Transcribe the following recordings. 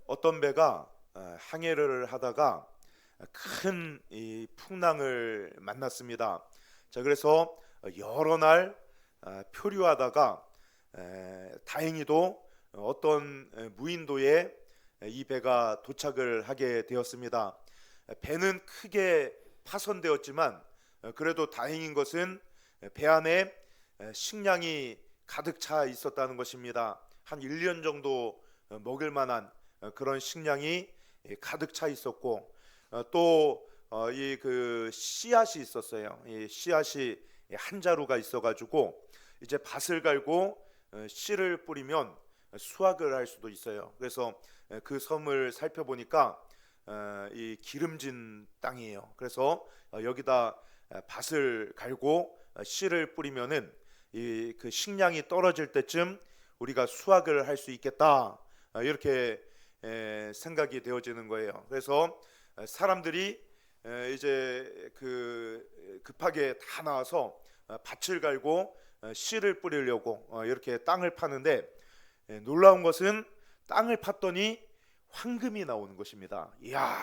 어떤 배가 항해를 하다가 큰 이 풍랑을 만났습니다. 자, 그래서 여러 날 표류하다가 다행히도 어떤 무인도에 이 배가 도착을 하게 되었습니다. 배는 크게 파손되었지만 그래도 다행인 것은 배 안에 식량이 가득 차 있었다는 것입니다. 한 1년 정도 먹을 만한 그런 식량이 가득 차 있었고, 또 이 그 씨앗이 있었어요. 이 씨앗이 한 자루가 있어가지고 이제 밭을 갈고 씨를 뿌리면 수확을 할 수도 있어요. 그래서 그 섬을 살펴보니까 이 기름진 땅이에요. 그래서 여기다 밭을 갈고 씨를 뿌리면은 이 그 식량이 떨어질 때쯤 우리가 수확을 할 수 있겠다, 이렇게 생각이 되어지는 거예요. 그래서 사람들이 이제 그 급하게 다 나와서 밭을 갈고 씨를 뿌리려고 이렇게 땅을 파는데, 놀라운 것은 땅을 팠더니 황금이 나오는 것입니다. 이야,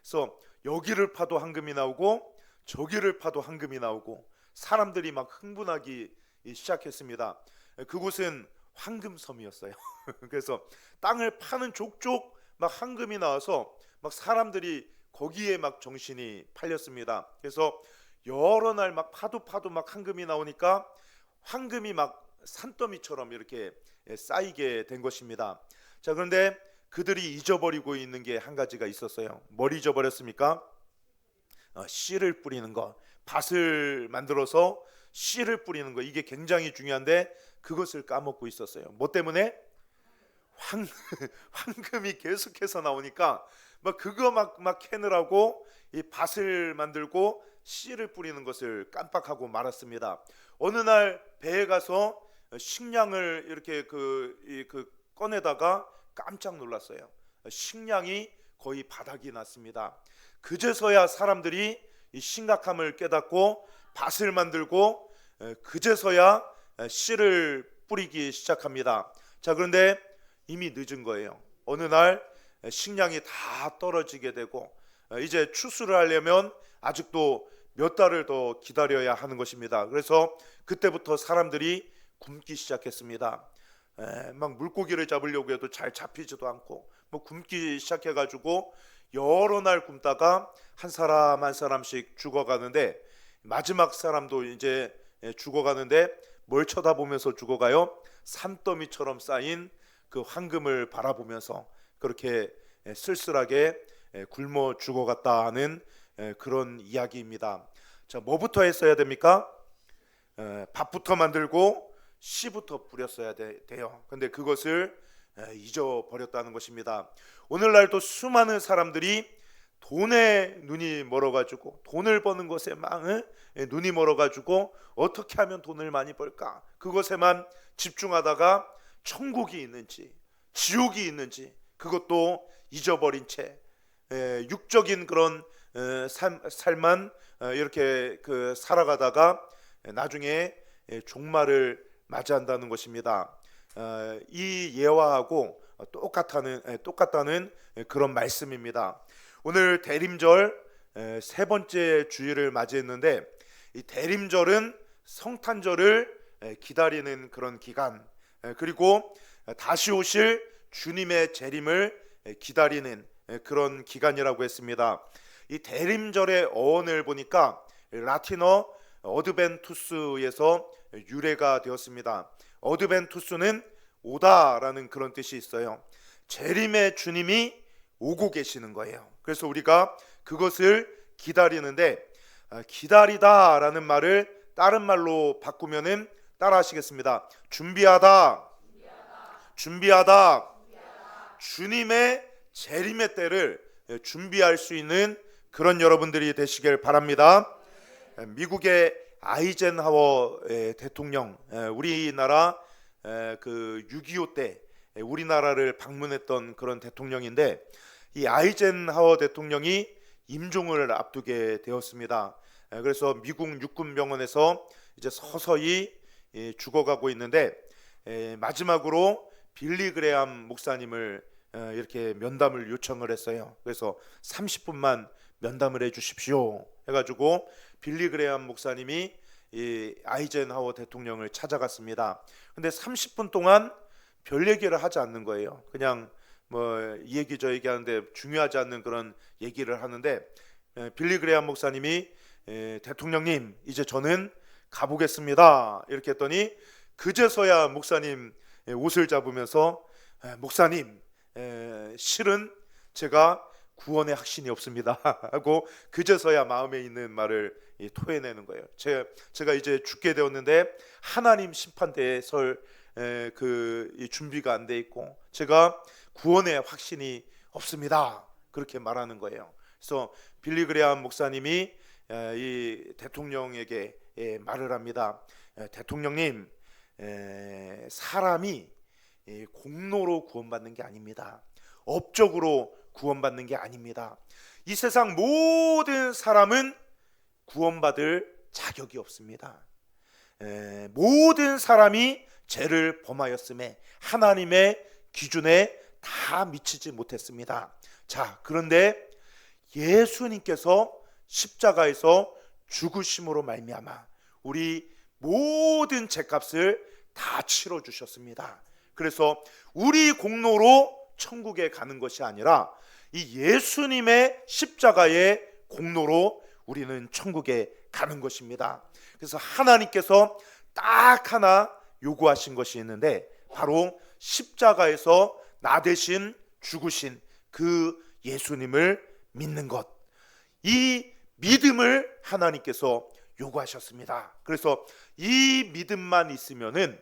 그래서 여기를 파도 황금이 나오고 저기를 파도 황금이 나오고 사람들이 막 흥분하기 시작했습니다. 그곳은 황금섬이었어요. 그래서 땅을 파는 족족 막 황금이 나와서 막 사람들이 거기에 막 정신이 팔렸습니다. 그래서 여러 날 막 파도 막 황금이 나오니까 황금이 막 산더미처럼 이렇게 쌓이게 된 것입니다. 자, 그런데 그들이 잊어버리고 있는 게 한 가지가 있었어요. 뭘 잊어버렸습니까? 씨를 뿌리는 것, 밭을 만들어서 씨를 뿌리는 것, 이게 굉장히 중요한데 그것을 까먹고 있었어요. 뭐 때문에? 황, 황금이 계속해서 나오니까 막 그거 막 캐느라고 이 밭을 만들고 씨를 뿌리는 것을 깜빡하고 말았습니다. 어느 날 배에 가서 식량을 이렇게 꺼내다가 깜짝 놀랐어요. 식량이 거의 바닥이 났습니다. 그제서야 사람들이 이 심각함을 깨닫고 밭을 만들고 그제서야 씨를 뿌리기 시작합니다. 자, 그런데 이미 늦은 거예요. 어느 날 식량이 다 떨어지게 되고 이제 추수를 하려면 아직도 몇 달을 더 기다려야 하는 것입니다. 그래서 그때부터 사람들이 굶기 시작했습니다. 막 물고기를 잡으려고 해도 잘 잡히지도 않고 뭐 굶기 시작해가지고 여러 날 굶다가 한 사람 한 사람씩 죽어가는데, 마지막 사람도 이제 죽어가는데 뭘 쳐다보면서 죽어가요? 산더미처럼 쌓인 그 황금을 바라보면서 그렇게 쓸쓸하게 굶어 죽어갔다 하는 그런 이야기입니다. 자, 뭐부터 했어야 됩니까? 밥부터 만들고 씨부터 뿌렸어야 돼요. 근데 그것을 잊어버렸다는 것입니다. 오늘날도 수많은 사람들이 돈에 눈이 멀어가지고, 돈을 버는 것에 막 눈이 멀어가지고 어떻게 하면 돈을 많이 벌까, 그것에만 집중하다가 천국이 있는지 지옥이 있는지 그것도 잊어버린 채 육적인 그런 삶만 이렇게 살아가다가 나중에 종말을 맞이한다는 것입니다. 이 예화하고 똑같다는 그런 말씀입니다. 오늘 대림절 세 번째 주일을 맞이했는데, 이 대림절은 성탄절을 기다리는 그런 기간, 그리고 다시 오실 주님의 재림을 기다리는 그런 기간이라고 했습니다. 이 대림절의 어원을 보니까 라틴어 어드벤투스에서 유래가 되었습니다. 어드벤투스는 오다라는 그런 뜻이 있어요. 재림의 주님이 오고 계시는 거예요. 그래서 우리가 그것을 기다리는데, 기다리다라는 말을 다른 말로 바꾸면은 따라 하시겠습니다. 준비하다. 준비하다. 주님의 재림의 때를 준비할 수 있는 그런 여러분들이 되시길 바랍니다. 미국의 아이젠하워 대통령, 우리나라 그 6.25 때 우리나라를 방문했던 그런 대통령인데, 이 아이젠하워 대통령이 임종을 앞두게 되었습니다. 그래서 미국 육군병원에서 이제 서서히 죽어가고 있는데, 마지막으로 빌리 그레암 목사님을 이렇게 면담을 요청을 했어요. 그래서 30분만 면담을 해주십시오 해가지고 빌리 그레이엄 목사님이 이 아이젠하워 대통령을 찾아갔습니다. 근데 30분 동안 별 얘기를 하지 않는 거예요. 그냥 뭐 이 얘기 저 얘기 하는데 중요하지 않는 그런 얘기를 하는데, 빌리 그레이엄 목사님이 대통령님 이제 저는 가보겠습니다 이렇게 했더니 그제서야 목사님 옷을 잡으면서 목사님 실은 제가 구원의 확신이 없습니다 하고 그제서야 마음에 있는 말을 토해내는 거예요. 제가 이제 죽게 되었는데 하나님 심판대에 설 준비가 안 돼 있고 제가 구원의 확신이 없습니다 그렇게 말하는 거예요. 그래서 빌리 그레이엄 목사님이 이 대통령에게 말을 합니다. 대통령님, 사람이 공로로 구원받는 게 아닙니다. 업적으로 구원받는 게 아닙니다. 이 세상 모든 사람은 구원받을 자격이 없습니다. 모든 사람이 죄를 범하였음에 하나님의 기준에 다 미치지 못했습니다. 자, 그런데 예수님께서 십자가에서 죽으심으로 말미암아 우리 모든 죄값을 다 치러 주셨습니다. 그래서 우리 공로로 천국에 가는 것이 아니라 이 예수님의 십자가의 공로로 우리는 천국에 가는 것입니다. 그래서 하나님께서 딱 하나 요구하신 것이 있는데 바로 십자가에서 나 대신 죽으신 그 예수님을 믿는 것, 이 믿음을 하나님께서 요구하셨습니다. 그래서 이 믿음만 있으면은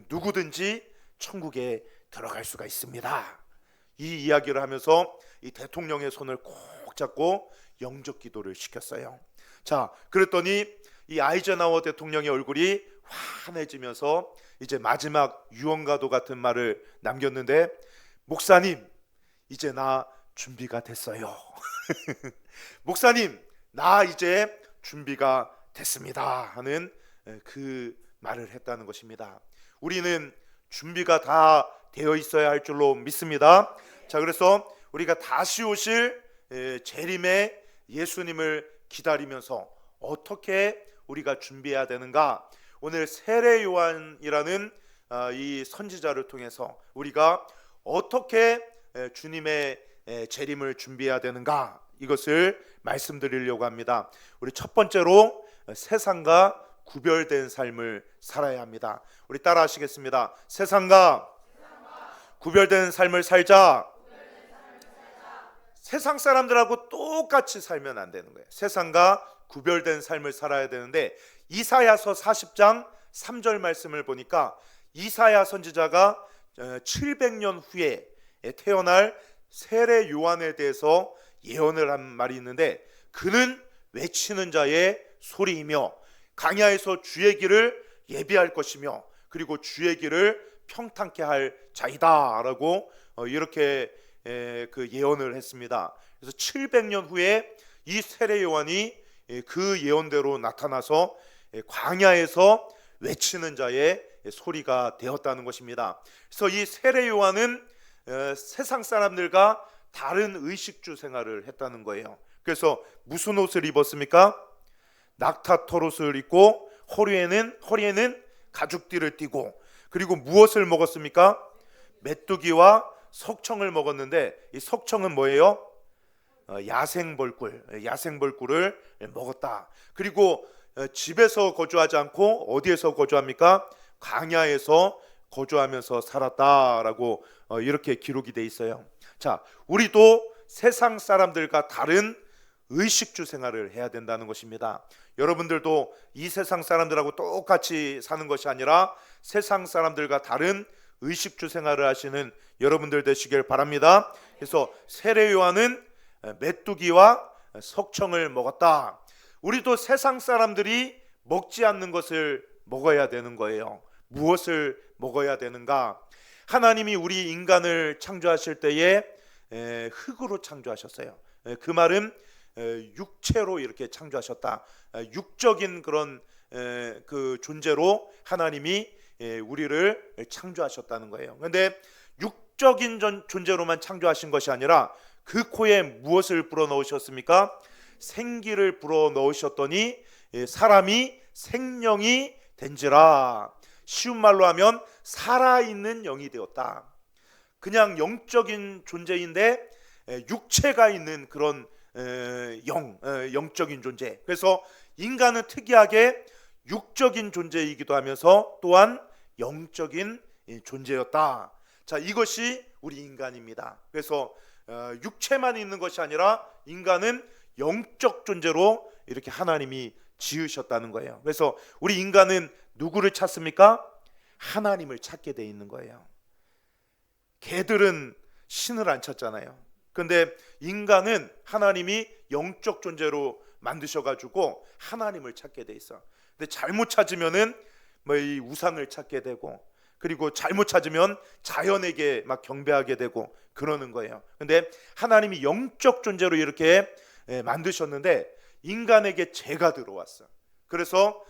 누구든지 천국에 들어갈 수가 있습니다. 이 이야기를 하면서 이 대통령의 손을 꼭 잡고 영접 기도를 시켰어요. 자, 그랬더니 이 아이젠하워 대통령의 얼굴이 환해지면서 이제 마지막 유언과도 같은 말을 남겼는데, 목사님 이제 나 준비가 됐어요. 목사님 나 이제 준비가 됐습니다 하는 그 말을 했다는 것입니다. 우리는 준비가 다 되어 있어야 할 줄로 믿습니다. 자, 그래서 우리가 다시 오실 재림의 예수님을 기다리면서 어떻게 우리가 준비해야 되는가, 오늘 세례 요한이라는 이 선지자를 통해서 우리가 어떻게 주님의 재림을 준비해야 되는가, 이것을 말씀드리려고 합니다. 우리 첫 번째로 세상과 구별된 삶을 살아야 합니다. 우리 따라 하시겠습니다. 세상과 구별된 삶을 살자. 세상 사람들하고 똑같이 살면 안 되는 거예요. 세상과 구별된 삶을 살아야 되는데, 이사야서 40장 3절 말씀을 보니까 이사야 선지자가 700년 후에 태어날 세례 요한에 대해서 예언을 한 말이 있는데, 그는 외치는 자의 소리이며 광야에서 주의 길을 예비할 것이며 그리고 주의 길을 평탄케 할 자이다 라고 이렇게 그 예언을 했습니다. 그래서 700년 후에 이 세례 요한이 그 예언대로 나타나서 광야에서 외치는 자의 소리가 되었다는 것입니다. 그래서 이 세례 요한은 세상 사람들과 다른 의식주 생활을 했다는 거예요. 그래서 무슨 옷을 입었습니까? 낙타 털옷을 입고 허리에는 가죽띠를 띠고, 그리고 무엇을 먹었습니까? 메뚜기와 석청을 먹었는데, 이 석청은 뭐예요? 야생벌꿀을 먹었다. 그리고 집에서 거주하지 않고 어디에서 거주합니까? 광야에서 거주하면서 살았다라고 이렇게 기록이 돼 있어요. 자, 우리도 세상 사람들과 다른 의식주 생활을 해야 된다는 것입니다. 여러분들도 이 세상 사람들하고 똑같이 사는 것이 아니라 세상 사람들과 다른 의식주 생활을 하시는 여러분들 되시길 바랍니다. 그래서 세례 요한은 메뚜기와 석청을 먹었다. 우리도 세상 사람들이 먹지 않는 것을 먹어야 되는 거예요. 무엇을 먹어야 되는가? 하나님이 우리 인간을 창조하실 때에 흙으로 창조하셨어요. 그 말은 육체로 이렇게 창조하셨다. 육적인 그런 그 존재로 하나님이 우리를 창조하셨다는 거예요. 그런데 육적인 존재로만 창조하신 것이 아니라 그 코에 무엇을 불어넣으셨습니까? 생기를 불어넣으셨더니 사람이 생명이 된지라. 쉬운 말로 하면 살아있는 영이 되었다. 그냥 영적인 존재인데 육체가 있는 그런 영적인 존재. 그래서 인간은 특이하게 육적인 존재이기도 하면서 또한 영적인 존재였다. 자, 이것이 우리 인간입니다. 그래서 육체만 있는 것이 아니라 인간은 영적 존재로 이렇게 하나님이 지으셨다는 거예요. 그래서 우리 인간은 누구를 찾습니까? 하나님을 찾게 돼 있는 거예요. 개들은 신을 안 찾잖아요. 근데 인간은 하나님이 영적 존재로 만드셔가지고 하나님을 찾게 돼 있어. 근데 잘못 찾으면은 뭐 이 우상을 찾게 되고, 그리고 잘못 찾으면 자연에게 막 경배하게 되고 그러는 거예요. 근데 하나님이 영적 존재로 이렇게 만드셨는데 인간에게 죄가 들어왔어. 그래서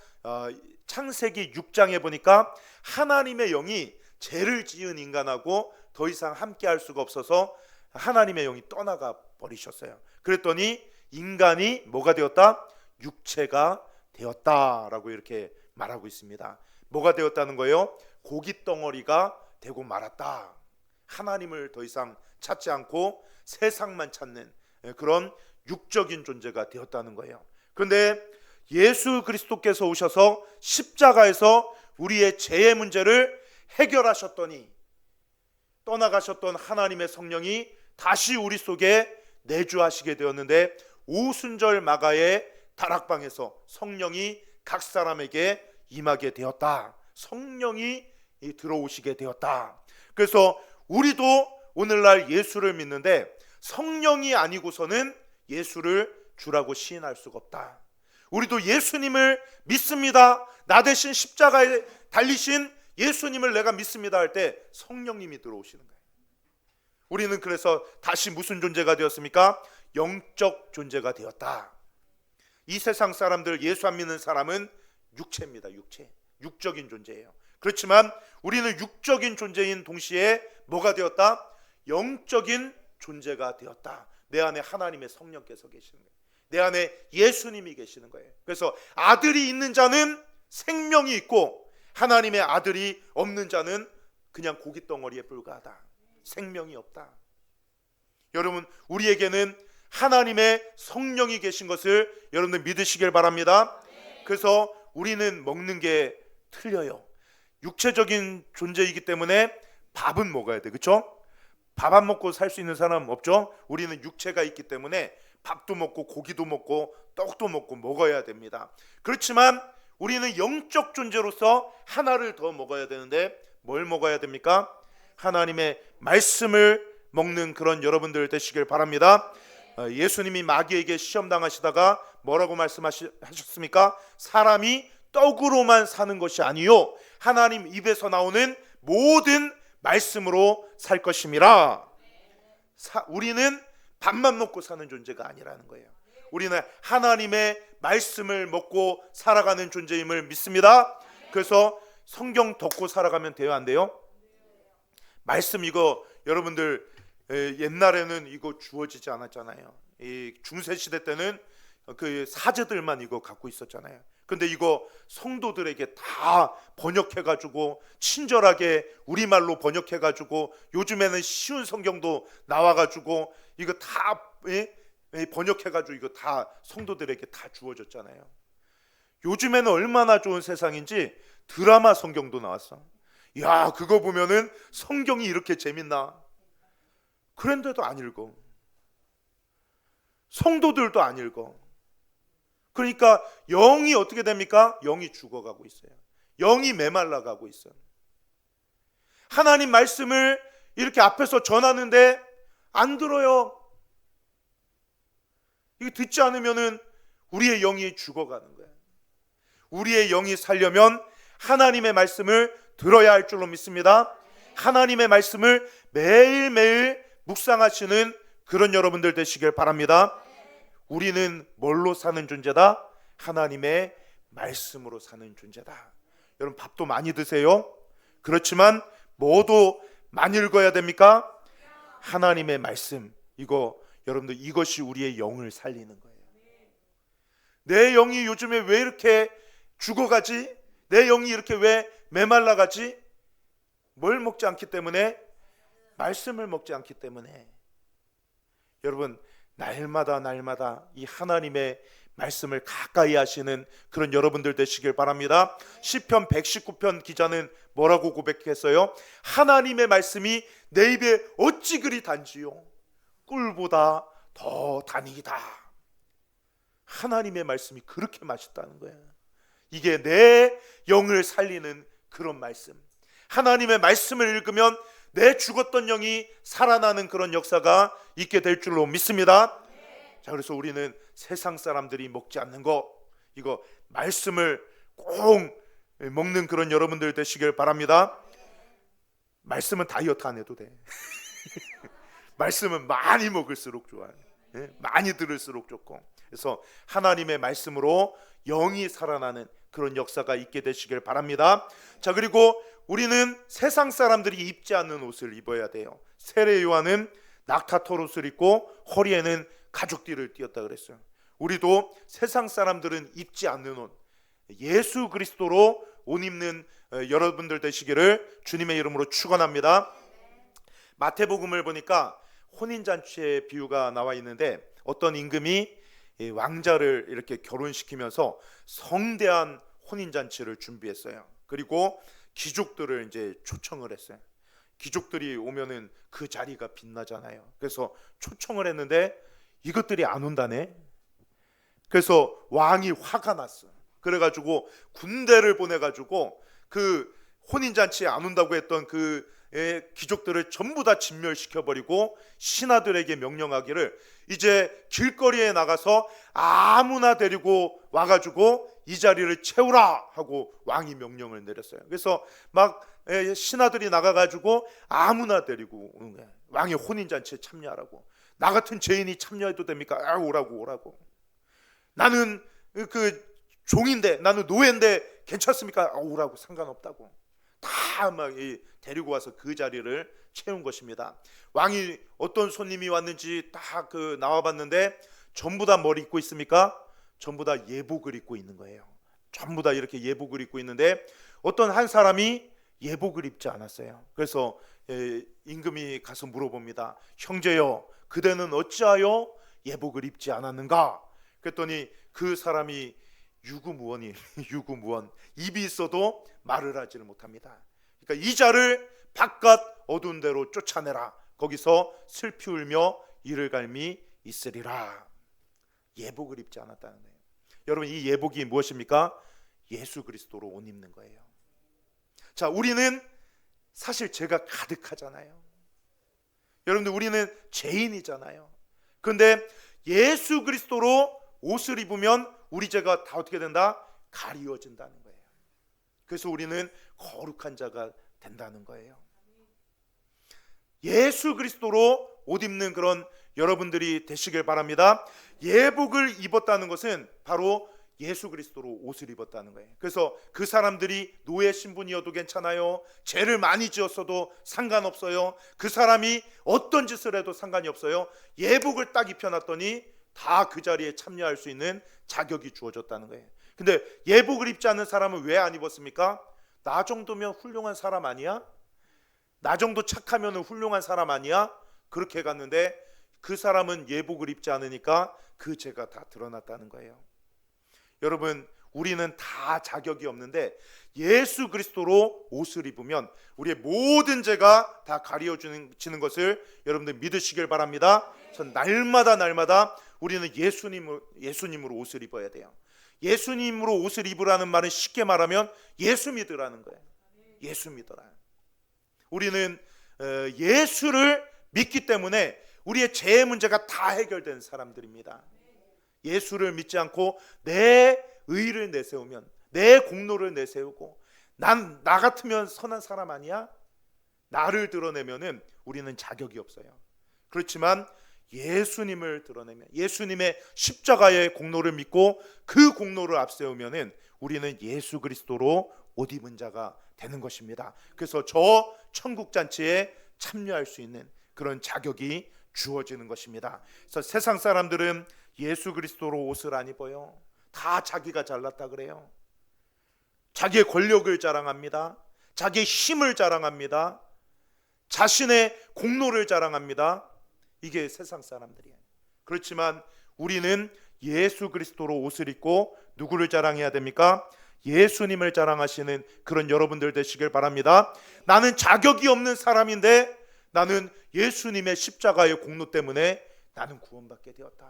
창세기 6장에 보니까 하나님의 영이 죄를 지은 인간하고 더 이상 함께 할 수가 없어서 하나님의 영이 떠나가 버리셨어요. 그랬더니 인간이 뭐가 되었다? 육체가 되었다라고 이렇게 말하고 있습니다. 뭐가 되었다는 거예요? 고기 덩어리가 되고 말았다. 하나님을 더 이상 찾지 않고 세상만 찾는 그런 육적인 존재가 되었다는 거예요. 그런데 예수 그리스도께서 오셔서 십자가에서 우리의 죄의 문제를 해결하셨더니 떠나가셨던 하나님의 성령이 다시 우리 속에 내주하시게 되었는데, 오순절 마가의 다락방에서 성령이 각 사람에게 임하게 되었다. 성령이 들어오시게 되었다. 그래서 우리도 오늘날 예수를 믿는데 성령이 아니고서는 예수를 주라고 시인할 수가 없다. 우리도 예수님을 믿습니다. 나 대신 십자가에 달리신 예수님을 내가 믿습니다 할 때 성령님이 들어오시는 거예요. 우리는 그래서 다시 무슨 존재가 되었습니까? 영적 존재가 되었다. 이 세상 사람들, 예수 안 믿는 사람은 육체입니다. 육적인 존재예요. 그렇지만 우리는 육적인 존재인 동시에 뭐가 되었다? 영적인 존재가 되었다. 내 안에 하나님의 성령께서 계시는 거예요. 내 안에 예수님이 계시는 거예요. 그래서 아들이 있는 자는 생명이 있고 하나님의 아들이 없는 자는 그냥 고기 덩어리에 불과하다. 생명이 없다. 여러분, 우리에게는 하나님의 성령이 계신 것을 여러분들 믿으시길 바랍니다. 그래서 우리는 먹는 게 틀려요. 육체적인 존재이기 때문에 밥은 먹어야 돼. 그렇죠? 밥 안 먹고 살 수 있는 사람 없죠? 우리는 육체가 있기 때문에 밥도 먹고 고기도 먹고 떡도 먹고 먹어야 됩니다. 그렇지만 우리는 영적 존재로서 하나를 더 먹어야 되는데 뭘 먹어야 됩니까? 하나님의 말씀을 먹는 그런 여러분들 되시길 바랍니다. 예수님이 마귀에게 시험당하시다가 뭐라고 말씀하셨습니까? 사람이 떡으로만 사는 것이 아니요 하나님 입에서 나오는 모든 말씀으로 살 것임이라. 우리는 밥만 먹고 사는 존재가 아니라는 거예요. 우리는 하나님의 말씀을 먹고 살아가는 존재임을 믿습니다. 그래서 성경 덮고 살아가면 돼요, 안 돼요? 말씀 이거 여러분들 옛날에는 이거 주어지지 않았잖아요. 이 중세 시대 때는 그 사제들만 이거 갖고 있었잖아요. 근데 이거 성도들에게 다 번역해가지고 친절하게 우리말로 번역해가지고 요즘에는 쉬운 성경도 나와가지고 이거 다 번역해가지고 이거 다 성도들에게 다 주어졌잖아요. 요즘에는 얼마나 좋은 세상인지 드라마 성경도 나왔어. 야, 그거 보면은 성경이 이렇게 재밌나? 그런데도 안 읽어. 성도들도 안 읽어. 그러니까 영이 어떻게 됩니까? 영이 죽어가고 있어요. 영이 메말라가고 있어요. 하나님 말씀을 이렇게 앞에서 전하는데 안 들어요. 이거 듣지 않으면은 우리의 영이 죽어가는 거예요. 우리의 영이 살려면 하나님의 말씀을 들어야 할 줄로 믿습니다. 하나님의 말씀을 매일매일 묵상하시는 그런 여러분들 되시길 바랍니다. 우리는 뭘로 사는 존재다? 하나님의 말씀으로 사는 존재다. 여러분, 밥도 많이 드세요. 그렇지만 모두 많이 읽어야 됩니까? 하나님의 말씀. 여러분들 이것이 우리의 영을 살리는 거예요. 내 영이 요즘에 왜 이렇게 죽어가지? 내 영이 이렇게 왜 메말라가지? 뭘 먹지 않기 때문에? 말씀을 먹지 않기 때문에. 여러분, 날마다 이 하나님의 말씀을 가까이 하시는 그런 여러분들 되시길 바랍니다. 시편 119편 기자는 뭐라고 고백했어요? 하나님의 말씀이 내 입에 어찌 그리 단지요? 꿀보다 더 단이다. 하나님의 말씀이 그렇게 맛있다는 거예요. 이게 내 영을 살리는 그런 말씀. 하나님의 말씀을 읽으면 내 죽었던 영이 살아나는 그런 역사가 있게 될 줄로 믿습니다. 자, 그래서 우리는 세상 사람들이 먹지 않는 이거 말씀을 꼭 먹는 그런 여러분들 되시길 바랍니다. 말씀은 다이어트 안 해도 돼. 말씀은 많이 먹을수록 좋아요. 많이 들을수록 좋고. 그래서 하나님의 말씀으로 영이 살아나는 그런 역사가 있게 되시길 바랍니다. 자, 그리고 우리는 세상 사람들이 입지 않는 옷을 입어야 돼요. 세례 요한은 낙타털 옷을 입고 허리에는 가죽띠를 띄었다 그랬어요. 우리도 세상 사람들은 입지 않는 옷, 예수 그리스도로 옷 입는 여러분들 되시기를 주님의 이름으로 축원합니다. 마태복음을 보니까 혼인잔치의 비유가 나와 있는데 어떤 임금이 왕자를 이렇게 결혼시키면서 성대한 혼인잔치를 준비했어요. 그리고 귀족들을 이제 초청을 했어요. 귀족들이 오면은 그 자리가 빛나잖아요. 그래서 초청을 했는데 이것들이 안 온다네. 그래서 왕이 화가 났어. 그래가지고 군대를 보내가지고 그 혼인잔치에 안 온다고 했던 그 귀족들을 전부 다 진멸시켜버리고 신하들에게 명령하기를 이제 길거리에 나가서 아무나 데리고 와가지고 이 자리를 채우라 하고 왕이 명령을 내렸어요. 그래서 막 신하들이 나가가지고 아무나 데리고 오는 거야. 왕의 혼인잔치에 참여하라고. 나 같은 죄인이 참여해도 됩니까? 오라고. 나는 그 종인데, 나는 노예인데 괜찮습니까? 오라고. 상관없다고. 다 막 데리고 와서 그 자리를 채운 것입니다. 왕이 어떤 손님이 왔는지 딱 나와봤는데 전부 다 뭘 입고 있습니까? 전부 다 예복을 입고 있는 거예요. 전부 다 이렇게 예복을 입고 있는데 어떤 한 사람이 예복을 입지 않았어요. 그래서 임금이 가서 물어봅니다. 형제여, 그대는 어찌하여 예복을 입지 않았는가? 그랬더니 그 사람이 유구무원 입이 있어도 말을 하지를 못합니다. 그러니까 이자를 바깥 어두운 데로 쫓아내라. 거기서 슬피 울며 이를 갈미 있으리라. 예복을 입지 않았다는 거예요. 여러분, 이 예복이 무엇입니까? 예수 그리스도로 옷 입는 거예요. 자, 우리는 사실 죄가 가득하잖아요. 여러분들, 우리는 죄인이잖아요. 그런데 예수 그리스도로 옷을 입으면 우리 죄가 다 어떻게 된다? 가리워진다는 거예요. 그래서 우리는 거룩한 자가 된다는 거예요. 예수 그리스도로 옷 입는 그런 여러분들이 되시길 바랍니다. 예복을 입었다는 것은 바로 예수 그리스도로 옷을 입었다는 거예요. 그래서 그 사람들이 노예 신분이어도 괜찮아요. 죄를 많이 지었어도 상관없어요. 그 사람이 어떤 짓을 해도 상관이 없어요. 예복을 딱 입혀놨더니 다 그 자리에 참여할 수 있는 자격이 주어졌다는 거예요. 근데 예복을 입지 않는 사람은 왜 안 입었습니까? 나 정도면 훌륭한 사람 아니야? 나 정도 착하면 훌륭한 사람 아니야? 그렇게 갔는데 그 사람은 예복을 입지 않으니까 그 죄가 다 드러났다는 거예요. 여러분, 우리는 다 자격이 없는데 예수 그리스도로 옷을 입으면 우리의 모든 죄가 다 가려지는 것을 여러분들 믿으시길 바랍니다. 전 날마다 우리는 예수님으로 옷을 입어야 돼요. 예수님으로 옷을 입으라는 말은 쉽게 말하면 예수 믿으라는 거예요. 예수 믿어라. 우리는 예수를 믿기 때문에 우리의 죄의 문제가 다 해결된 사람들입니다. 예수를 믿지 않고 내 의를 내세우면, 내 공로를 내세우고 나 같으면 선한 사람 아니야? 나를 드러내면은 우리는 자격이 없어요. 그렇지만 예수님을 드러내면, 예수님의 십자가의 공로를 믿고 그 공로를 앞세우면은 우리는 예수 그리스도로 옷 입은 자가 되는 것입니다. 그래서 저 천국 잔치에 참여할 수 있는 그런 자격이 주어지는 것입니다. 그래서 세상 사람들은 예수 그리스도로 옷을 안 입어요. 다 자기가 잘났다 그래요. 자기의 권력을 자랑합니다. 자기의 힘을 자랑합니다. 자신의 공로를 자랑합니다. 이게 세상 사람들이에요. 그렇지만 우리는 예수 그리스도로 옷을 입고 누구를 자랑해야 됩니까? 예수님을 자랑하시는 그런 여러분들 되시길 바랍니다. 나는 자격이 없는 사람인데 나는 예수님의 십자가의 공로 때문에 나는 구원받게 되었다.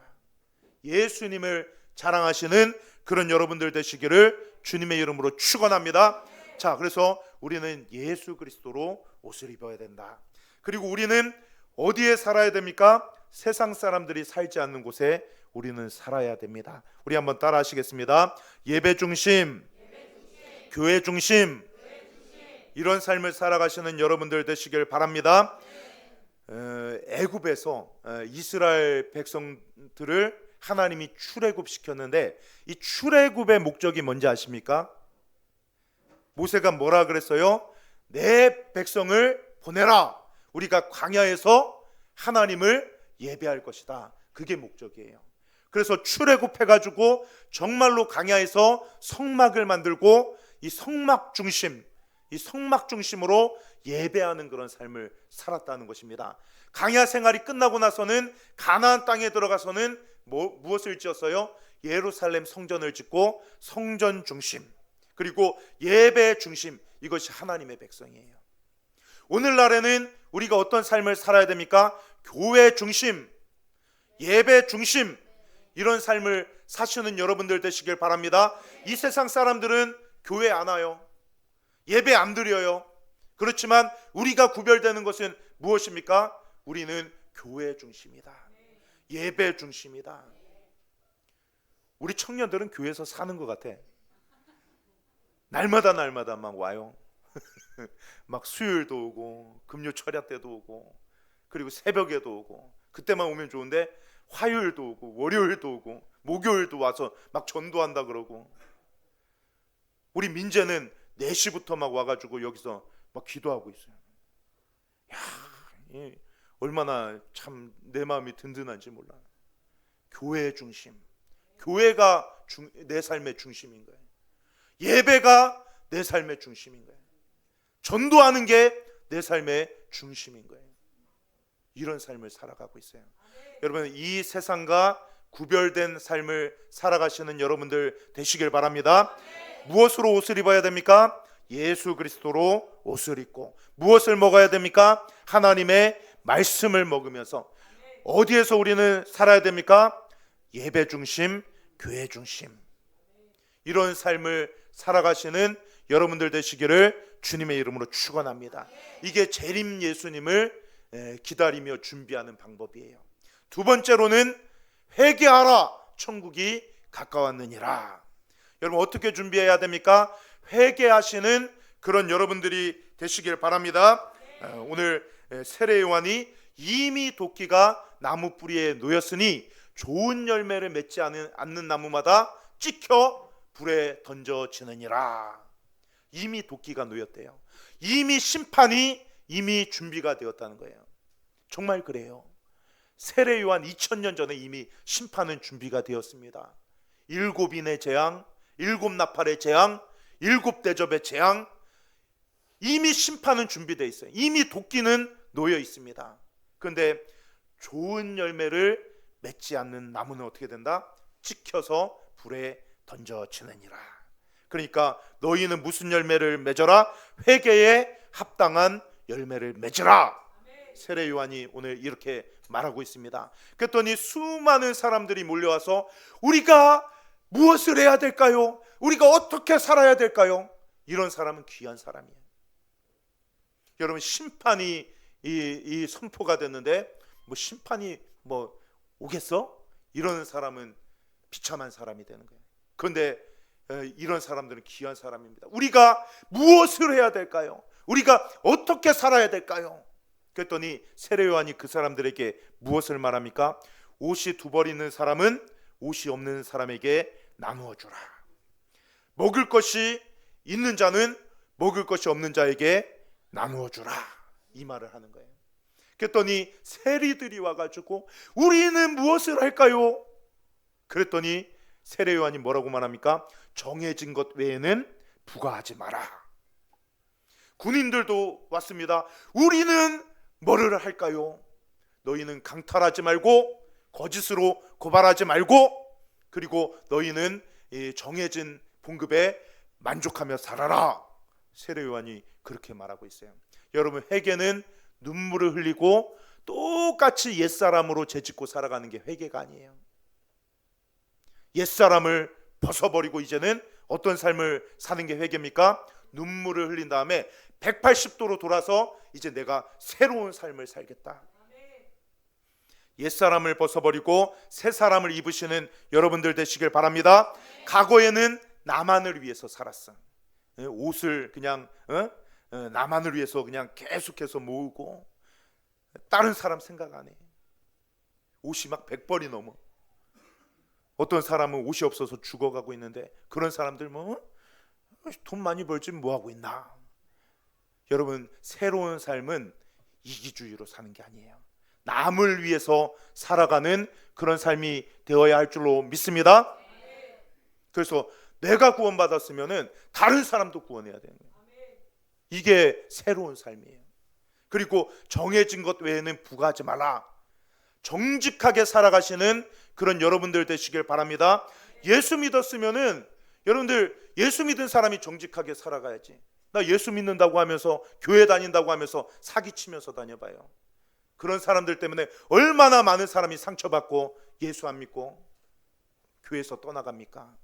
예수님을 자랑하시는 그런 여러분들 되시기를 주님의 이름으로 축원합니다. 자, 그래서 우리는 예수 그리스도로 옷을 입어야 된다. 그리고 우리는 어디에 살아야 됩니까? 세상 사람들이 살지 않는 곳에 우리는 살아야 됩니다. 우리 한번 따라 하시겠습니다. 예배 중심, 교회 중심, 이런 삶을 살아가시는 여러분들 되시길 바랍니다. 애굽에서 이스라엘 백성들을 하나님이 출애굽시켰는데 이 출애굽의 목적이 뭔지 아십니까? 모세가 뭐라 그랬어요? 내 백성을 보내라. 우리가 광야에서 하나님을 예배할 것이다. 그게 목적이에요. 그래서 출애굽해가지고 정말로 광야에서 성막을 만들고 이 성막 중심으로 예배하는 그런 삶을 살았다는 것입니다. 광야 생활이 끝나고 나서는 가나안 땅에 들어가서는 무엇을 지었어요? 예루살렘 성전을 짓고 성전 중심, 그리고 예배 중심, 이것이 하나님의 백성이에요. 오늘날에는 우리가 어떤 삶을 살아야 됩니까? 교회 중심, 예배 중심, 이런 삶을 사시는 여러분들 되시길 바랍니다. 이 세상 사람들은 교회 안 와요. 예배 안 드려요. 그렇지만 우리가 구별되는 것은 무엇입니까? 우리는 교회 중심이다. 예배 중심이다. 우리 청년들은 교회에서 사는 것 같아. 날마다 막 와요. 막 수요일도 오고 금요 철야 때도 오고 그리고 새벽에도 오고, 그때만 오면 좋은데 화요일도 오고 월요일도 오고 목요일도 와서 막 전도한다 그러고, 우리 민재는 4시부터 막 와가지고 여기서 막 기도하고 있어요. 야, 얼마나 참 내 마음이 든든한지 몰라. 교회 중심, 교회가 내 삶의 중심인 거예요. 예배가 내 삶의 중심인 거예요. 전도하는 게 내 삶의 중심인 거예요. 이런 삶을 살아가고 있어요. 여러분, 이 세상과 구별된 삶을 살아가시는 여러분들 되시길 바랍니다. 무엇으로 옷을 입어야 됩니까? 예수 그리스도로 옷을 입고. 무엇을 먹어야 됩니까? 하나님의 말씀을 먹으면서. 어디에서 우리는 살아야 됩니까? 예배 중심, 교회 중심. 이런 삶을 살아가시는 여러분들 되시기를 주님의 이름으로 축원합니다. 이게 재림 예수님을 기다리며 준비하는 방법이에요. 두 번째로는 회개하라, 천국이 가까웠느니라. 여러분, 어떻게 준비해야 됩니까? 회개하시는 그런 여러분들이 되시길 바랍니다. 오늘 세례 요한이 이미 도끼가 나무 뿌리에 놓였으니 좋은 열매를 맺지 않는 나무마다 찍혀 불에 던져지느니라. 이미 도끼가 놓였대요. 이미 심판이 이미 준비가 되었다는 거예요. 정말 그래요. 세례 요한 2000년 전에 이미 심판은 준비가 되었습니다. 7인의 재앙, 7나팔의 재앙, 7대접의 재앙, 이미 심판은 준비되어 있어요. 이미 도끼는 놓여 있습니다. 그런데 좋은 열매를 맺지 않는 나무는 어떻게 된다? 찍혀서 불에 던져지느니라. 그러니까 너희는 무슨 열매를 맺어라? 회개에 합당한 열매를 맺으라. 세례 요한이 오늘 이렇게 말하고 있습니다. 그랬더니 수많은 사람들이 몰려와서 우리가 무엇을 해야 될까요? 우리가 어떻게 살아야 될까요? 이런 사람은 귀한 사람이에요. 여러분, 심판이 이 선포가 됐는데 뭐 심판이 뭐 오겠어? 이런 사람은 비참한 사람이 되는 거예요. 그런데 이런 사람들은 귀한 사람입니다. 우리가 무엇을 해야 될까요? 우리가 어떻게 살아야 될까요? 그랬더니 세례 요한이 그 사람들에게 무엇을 말합니까? 옷이 2벌 있는 사람은 옷이 없는 사람에게 나누어 주라. 먹을 것이 있는 자는 먹을 것이 없는 자에게 나누어 주라, 이 말을 하는 거예요. 그랬더니 세리들이 와가지고 우리는 무엇을 할까요? 그랬더니 세례 요한이 뭐라고 말합니까? 정해진 것 외에는 부과하지 마라. 군인들도 왔습니다. 우리는 뭐를 할까요? 너희는 강탈하지 말고 거짓으로 고발하지 말고, 그리고 너희는 이 정해진 봉급에 만족하며 살아라. 세례 요한이 그렇게 말하고 있어요. 여러분, 회개는 눈물을 흘리고 똑같이 옛사람으로 재짓고 살아가는 게 회개가 아니에요. 옛사람을 벗어버리고 이제는 어떤 삶을 사는 게 회개입니까? 눈물을 흘린 다음에 180도로 돌아서 이제 내가 새로운 삶을 살겠다. 옛사람을 벗어버리고 새 사람을 입으시는 여러분들 되시길 바랍니다. 과거에는 나만을 위해서 살았어. 옷을 그냥 나만을 위해서 그냥 계속해서 모으고 다른 사람 생각 안 해. 옷이 막 100벌이 넘어. 어떤 사람은 옷이 없어서 죽어가고 있는데 그런 사람들 뭐 돈 많이 벌지 뭐 하고 있나. 여러분, 새로운 삶은 이기주의로 사는 게 아니에요. 남을 위해서 살아가는 그런 삶이 되어야 할 줄로 믿습니다. 그래서 내가 구원받았으면은 다른 사람도 구원해야 되는 거예요. 이게 새로운 삶이에요. 그리고 정해진 것 외에는 부과하지 말라. 정직하게 살아가시는 그런 여러분들 되시길 바랍니다. 예수 믿었으면은 여러분들, 예수 믿은 사람이 정직하게 살아가야지. 나 예수 믿는다고 하면서 교회 다닌다고 하면서 사기치면서 다녀봐요. 그런 사람들 때문에 얼마나 많은 사람이 상처받고 예수 안 믿고 교회에서 떠나갑니까?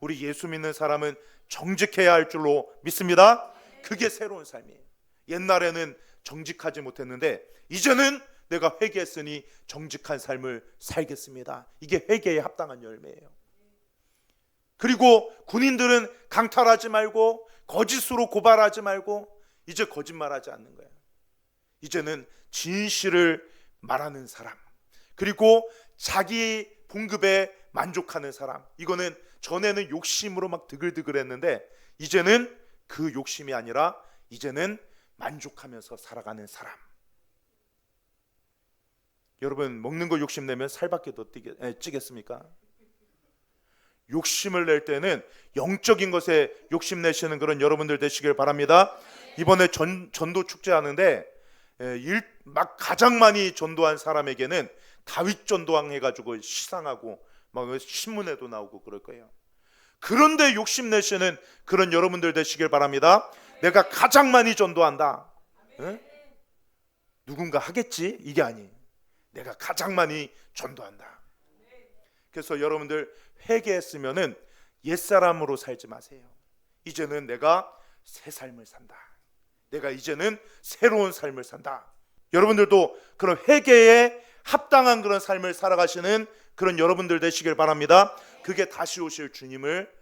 우리 예수 믿는 사람은 정직해야 할 줄로 믿습니다. 그게 새로운 삶이에요. 옛날에는 정직하지 못했는데 이제는 내가 회개했으니 정직한 삶을 살겠습니다. 이게 회개에 합당한 열매예요. 그리고 군인들은 강탈하지 말고 거짓으로 고발하지 말고 이제 거짓말하지 않는 거예요. 이제는 진실을 말하는 사람, 그리고 자기 봉급에 만족하는 사람. 이거는 전에는 욕심으로 막 드글드글했는데 이제는 그 욕심이 아니라 이제는 만족하면서 살아가는 사람. 여러분, 먹는 거 욕심내면 살밖에 더 찌겠습니까? 욕심을 낼 때는 영적인 것에 욕심내시는 그런 여러분들 되시길 바랍니다. 이번에 전도 축제 하는데 막 가장 많이 전도한 사람에게는 다윗 전도왕 해가지고 시상하고 막 신문에도 나오고 그럴 거예요. 그런데 욕심내시는 그런 여러분들 되시길 바랍니다. 내가 가장 많이 전도한다. 누군가 하겠지? 이게 아니에요. 내가 가장 많이 전도한다. 그래서 여러분들 회개했으면은 옛사람으로 살지 마세요. 이제는 내가 새 삶을 산다. 내가 이제는 새로운 삶을 산다. 여러분들도 그런 회개에 합당한 그런 삶을 살아가시는 그런 여러분들 되시길 바랍니다. 그게 다시 오실 주님을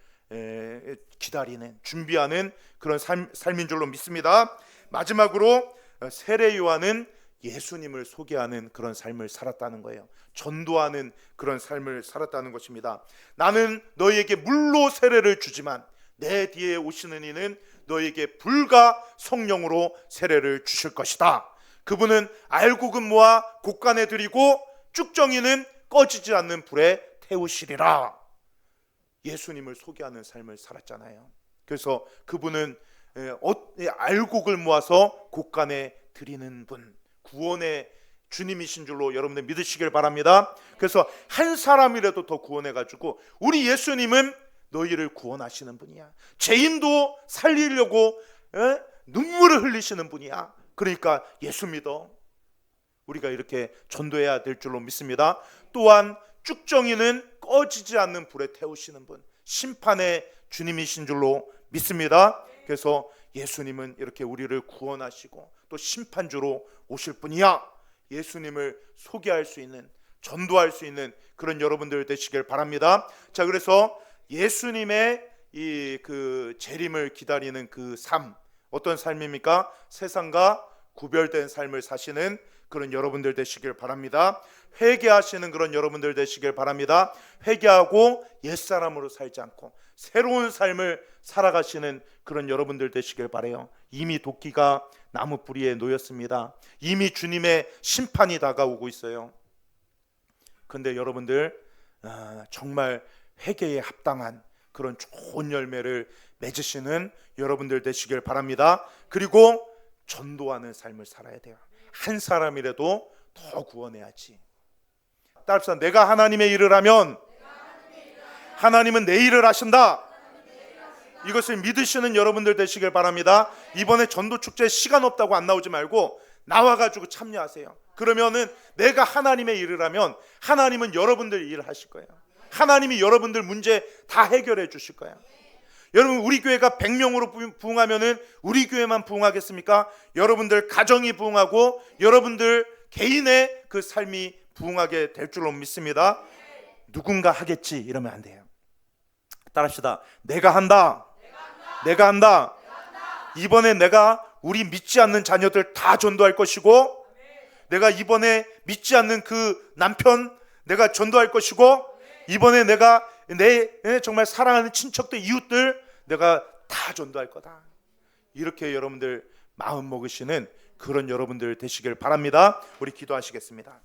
기다리는, 준비하는 그런 삶인 줄로 믿습니다. 마지막으로 세례 요한은 예수님을 소개하는 그런 삶을 살았다는 거예요. 전도하는 그런 삶을 살았다는 것입니다. 나는 너희에게 물로 세례를 주지만 내 뒤에 오시는 이는 너희에게 불과 성령으로 세례를 주실 것이다. 그분은 알곡은 곡간에 드리고 쭉정이는 꺼지지 않는 불에 태우시리라. 예수님을 소개하는 삶을 살았잖아요. 그래서 그분은 알곡을 모아서 곡간에 드리는 분, 구원의 주님이신 줄로 여러분들 믿으시길 바랍니다. 그래서 한 사람이라도 더 구원해가지고 우리 예수님은 너희를 구원하시는 분이야. 죄인도 살리려고 눈물을 흘리시는 분이야. 그러니까 예수 믿어. 우리가 이렇게 전도해야 될 줄로 믿습니다. 또한 쭉정이는 꺼지지 않는 불에 태우시는 분, 심판의 주님이신 줄로 믿습니다. 그래서 예수님은 이렇게 우리를 구원하시고 또 심판주로 오실 분이야. 예수님을 소개할 수 있는, 전도할 수 있는 그런 여러분들 되시길 바랍니다. 자, 그래서 예수님의 이 그 재림을 기다리는 그 삶, 어떤 삶입니까? 세상과 구별된 삶을 사시는 그런 여러분들 되시길 바랍니다. 회개하시는 그런 여러분들 되시길 바랍니다. 회개하고 옛사람으로 살지 않고 새로운 삶을 살아가시는 그런 여러분들 되시길 바라요. 이미 도끼가 나무 뿌리에 놓였습니다. 이미 주님의 심판이 다가오고 있어요. 그런데 여러분들 정말 회개에 합당한 그런 좋은 열매를 맺으시는 여러분들 되시길 바랍니다. 그리고 전도하는 삶을 살아야 돼요. 한 사람이라도 더 구원해야지. 따라서 내가 하나님의 일을 하면 하나님은 내 일을 하신다. 이것을 믿으시는 여러분들 되시길 바랍니다. 이번에 전도축제 시간 없다고 안 나오지 말고 나와가지고 참여하세요. 그러면은 내가 하나님의 일을 하면 하나님은 여러분들 일을 하실 거예요. 하나님이 여러분들 문제 다 해결해 주실 거예요. 여러분, 우리 교회가 100명으로 부흥하면은 우리 교회만 부흥하겠습니까? 여러분들 가정이 부흥하고 여러분들 개인의 그 삶이 부흥하게 될 줄로 믿습니다. 누군가 하겠지 이러면 안 돼요. 따라합시다. 내가 한다. 내가 한다. 이번에 내가 우리 믿지 않는 자녀들 다 전도할 것이고, 내가 이번에 믿지 않는 그 남편 내가 전도할 것이고, 이번에 내가 내 정말 사랑하는 친척들, 이웃들 내가 다 전도할 거다. 이렇게 여러분들 마음 먹으시는 그런 여러분들 되시길 바랍니다. 우리 기도하시겠습니다.